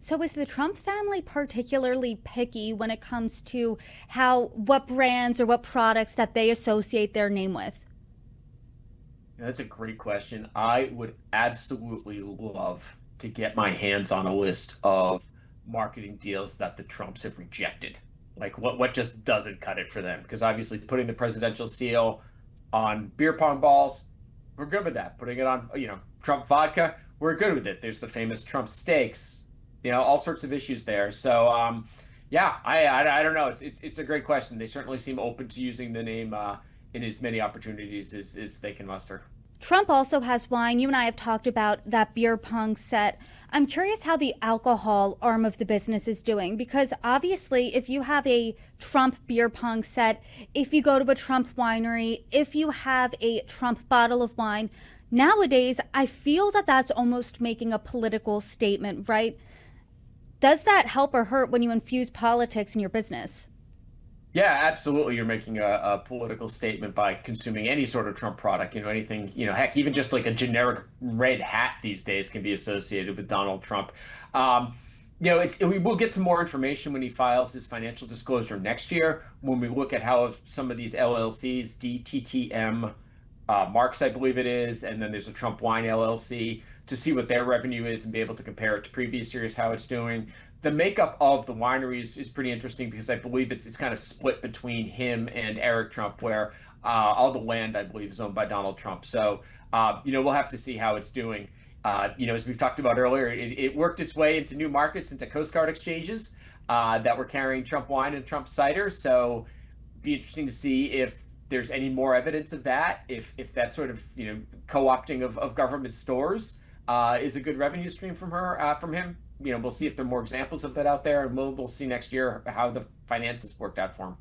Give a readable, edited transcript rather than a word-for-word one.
So is the Trump family particularly picky when it comes to what brands or what products that they associate their name with? That's a great question. I would absolutely love to get my hands on a list of marketing deals that the Trumps have rejected. Like what just doesn't cut it for them? Because obviously putting the presidential seal on beer pong balls, we're good with that. Putting it on, Trump vodka, we're good with it. There's the famous Trump steaks, all sorts of issues there. So yeah, I don't know. It's a great question. They certainly seem open to using the name in as many opportunities as they can muster. Trump also has wine. You and I have talked about that beer pong set. I'm curious how the alcohol arm of the business is doing because obviously, if you have a Trump beer pong set, if you go to a Trump winery, if you have a Trump bottle of wine, nowadays I feel that that's almost making a political statement, right? Does that help or hurt when you infuse politics in your business? Yeah, absolutely. You're making a political statement by consuming any sort of Trump product, anything, heck, even just like a generic red hat these days can be associated with Donald Trump. Um, we will get some more information when he files his financial disclosure next year, when we look at how some of these LLCs, DTTM, Marks, I believe it is, and then there's a Trump Wine LLC to see what their revenue is and be able to compare it to previous years, how it's doing. The makeup of the winery is pretty interesting because I believe it's kind of split between him and Eric Trump, where all the land, I believe, is owned by Donald Trump. So, we'll have to see how it's doing. As we've talked about earlier, it worked its way into new markets, into Coast Guard exchanges that were carrying Trump wine and Trump cider. So, be interesting to see if there's any more evidence of that, if that sort of co-opting of government stores is a good revenue stream from him. We'll see if there are more examples of that out there, and we'll see next year how the finances worked out for him.